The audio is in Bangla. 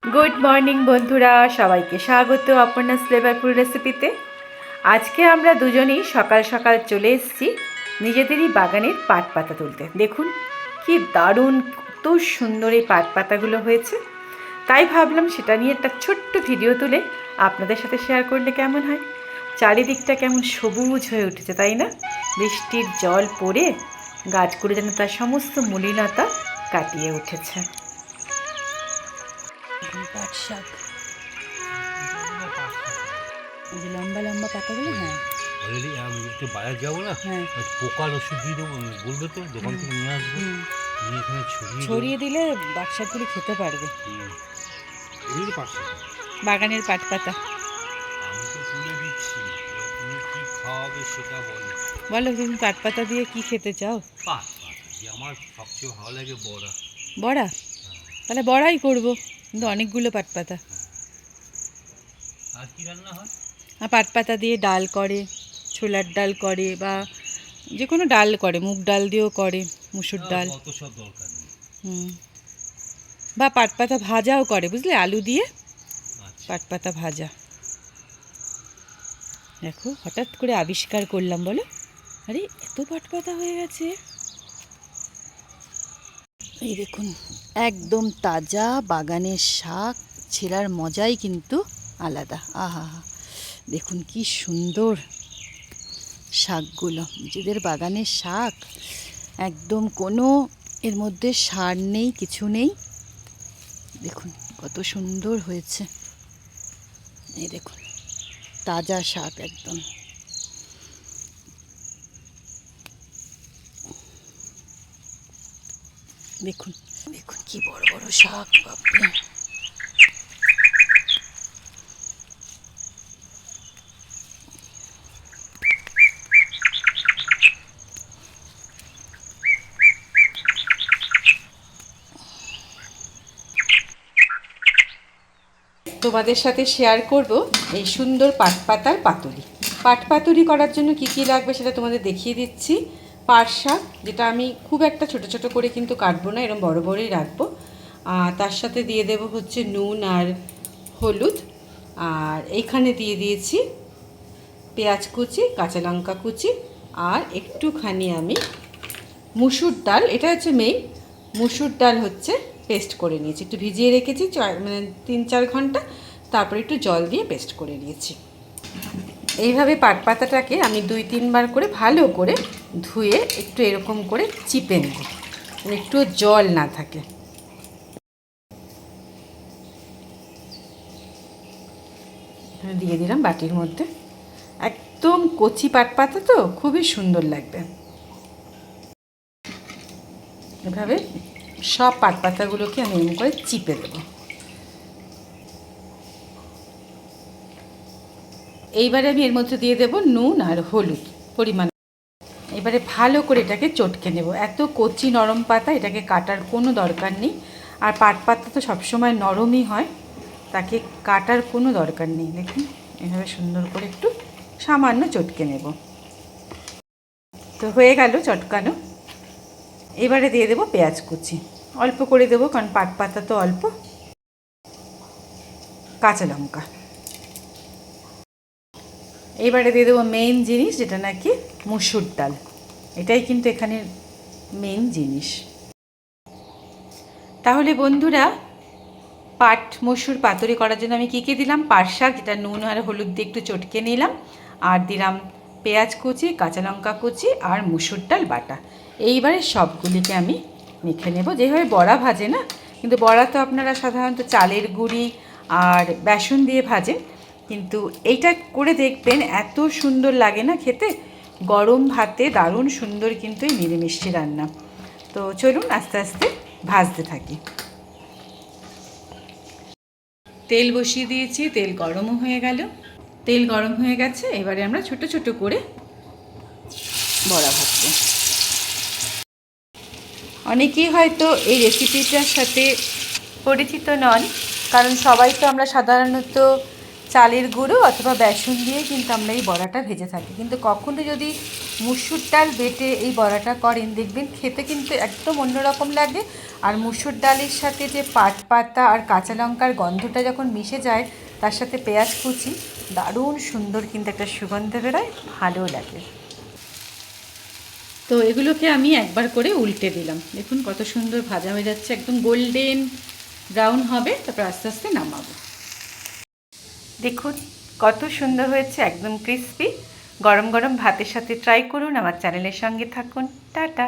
গুড মর্নিং বন্ধুরা, সবাইকে স্বাগত অপর্ণাস ফ্লেভারফুল রেসিপিতে। আজকে আমরা দুজনেই সকাল সকাল চলে এসেছি নিজেদেরই বাগানের পাট পাতা তুলতে। দেখুন কি দারুণ, কত সুন্দর এই পাট পাতাগুলো হয়েছে। তাই ভাবলাম সেটা নিয়ে একটা ছোট্ট ভিডিও তুলে আপনাদের সাথে শেয়ার করলে কেমন হয়। চারিদিকটা কেমন সবুজ হয়ে উঠেছে, তাই না? বৃষ্টির জল পড়ে গাছগুলো যেন তার সমস্ত মলিনতা কাটিয়ে উঠেছে। পাট শাক, ওই যে লম্বা লম্বা পাতাগুলো। হ্যাঁ, অলরেডি আমি একটু বাজার যাবো না, হ্যাঁ, পোকার ওষুধ দিয়ে দেবো, বলবে তো দোকান থেকে নিয়ে আসবো, নিয়ে এখানে ছড়িয়ে দিলে পাট শাকগুলি খেতে পারবে। এগুলো পাঁচশো। বাগানের পাট পাতা। আমি তো তুলে দিচ্ছি, এবার তুমি কি খাওয়াবে সেটা বলো। বলো, তুমি পাট পাতা দিয়ে কি খেতে চাও? পাত পাতা দিয়ে আমার সবচেয়ে ভালো লাগে বড়া। বড়া? তাহলে বড়াই করবো, কিন্তু অনেকগুলো পাট পাতা। আর কি রান্না হয়? আর পাট পাতা দিয়ে ডাল করে, ছোলার ডাল করে, বা যে কোনো ডাল করে, মুগ ডাল দিয়েও করে, মুসুর ডাল। অত সব দরকার নেই। বা পাট পাতা ভাজাও করে, বুঝলে, আলু দিয়ে আচ্ছা, পাট পাতা ভাজা। দেখো, হঠাৎ করে আবিষ্কার করলাম, বলো, আরে এত পাট পাতা হয়ে গেছে। এই দেখুন, একদম তাজা বাগানের শাক, ছেঁড়ার মজাই কিন্তু আলাদা। আহা হা, দেখুন কি সুন্দর শাকগুলো, নিজেদের বাগানের শাক, একদম কোনো এর মধ্যে সার নেই, কিছু নেই। দেখুন কত সুন্দর হয়েছে। এই দেখুন, তাজা শাক একদম। দেখুন দেখুন কি বড় বড় শাক, বাপরে। তোমাদের সাথে শেয়ার করব এই সুন্দর পাট পাতার পাতুরি। পাট পাতুরি করার জন্য কি কি লাগবে সেটা তোমাদের দেখিয়ে দিচ্ছি। পাট শাক, যেটা আমি খুব একটা ছোট ছোট করে কিন্তু কাটবো না, এরকম বড় বড়ই রাখবো। আর তার সাথে দিয়ে দেব হচ্ছে নুন আর হলুদ। আর এইখানে দিয়ে দিয়েছি পেঁয়াজ কুচি, কাঁচা লঙ্কা কুচি, আর একটুখানি আমি মুসুর ডাল, এটা হচ্ছে মেইন। মুসুর ডাল হচ্ছে পেস্ট করে নিয়েছি, একটু ভিজিয়ে রেখেছি 3-4 ঘন্টা, তারপরে একটু জল দিয়ে পেস্ট করে নিয়েছি। এইভাবে পাট পাতাটাকে আমি 2-3 বার করে ভালো করে ধুয়ে একটু এরকম করে চিপে নেব, একটু জল না থাকে। দিয়ে দিলাম বাটির মধ্যে। একদম কচি পাট পাতা তো খুবই সুন্দর লাগবে। এভাবে সব পাট পাতাগুলোকে আমি এমন করে চিপে দেব। এইবারে আমি এর মধ্যে দিয়ে দেব নুন আর হলুদ পরিমাণ। এবারে ভালো করে এটাকে চটকে নেব। এত কচি নরম পাতা, এটাকে কাটার কোনো দরকার নেই। আর পাট পাতা তো সবসময় নরমই হয়, তাকে কাটার কোনো দরকার নেই। দেখুন এভাবে সুন্দর করে একটু সামান্য চটকে নেব। তো হয়ে গেল চটকানো। এবারে দিয়ে দেব পেঁয়াজ কুচি, অল্প করে দেবো কারণ পাট পাতা তো অল্প। কাঁচা লঙ্কা। এইবারে দিয়ে দেবো মেইন জিনিস, যেটা নাকি মুসুর ডাল। এটাই কিন্তু এখানে মেইন জিনিস। তাহলে বন্ধুরা, পাট মসুর পাতুরি করার জন্য আমি কী কী দিলাম? পাট শাক, যেটা নুন আর হলুদ দিয়ে একটু চটকে নিলাম, আর দিলাম পেঁয়াজ কুচি, কাঁচা লঙ্কা কুচি, আর মুসুর ডাল বাটা। এইবারে সবগুলিকে আমি মেখে নেব, যেভাবে বড়া ভাজে না, কিন্তু বড়া তো আপনারা সাধারণত চালের গুঁড়ি আর বেসন দিয়ে ভাজেন, কিন্তু এইটা করে দেখবেন এত সুন্দর লাগে না খেতে, গরম ভাতে দারুণ সুন্দর কিন্তু এই নিরামিষি রান্না। তো চলুন আস্তে আস্তে ভাজতে থাকি। তেল বসিয়ে দিয়েছি, তেল গরমও হয়ে গেল। তেল গরম হয়ে গেছে, এবারে আমরা ছোট ছোট করে বড়া ভাজবো। অনেকেই হয়তো এই রেসিপিটার সাথে পরিচিত নন, কারণ সবাই তো আমরা সাধারণত চালের গুঁড়ো অথবা বেসন দিয়ে কিন্তু আমরা এই বড়াটা ভেজে থাকি, কিন্তু কখনো যদি মুসুর ডাল বেটে এই বড়াটা করেন দেখবেন খেতে কিন্তু একদম অন্যরকম লাগে। আর মুসুর ডালের সাথে যে পাট পাতা আর কাঁচা লঙ্কার গন্ধটা যখন মিশে যায়, তার সাথে পেঁয়াজ কুচি, দারুণ সুন্দর কিন্তু একটা সুগন্ধ বেরোয়, ভালো লাগে। তো এগুলোকে আমি একবার করে উল্টে দিলাম, দেখুন কত সুন্দর ভাজা হয়ে যাচ্ছে, একদম গোল্ডেন ব্রাউন হবে, তারপর আস্তে আস্তে নামাবো। দেখুন কত সুন্দর হয়েছে, একদম ক্রিস্পি। গরম গরম ভাতের সাথে ট্রাই করুন, আমার চ্যানেলের সঙ্গে থাকুন। টাটা।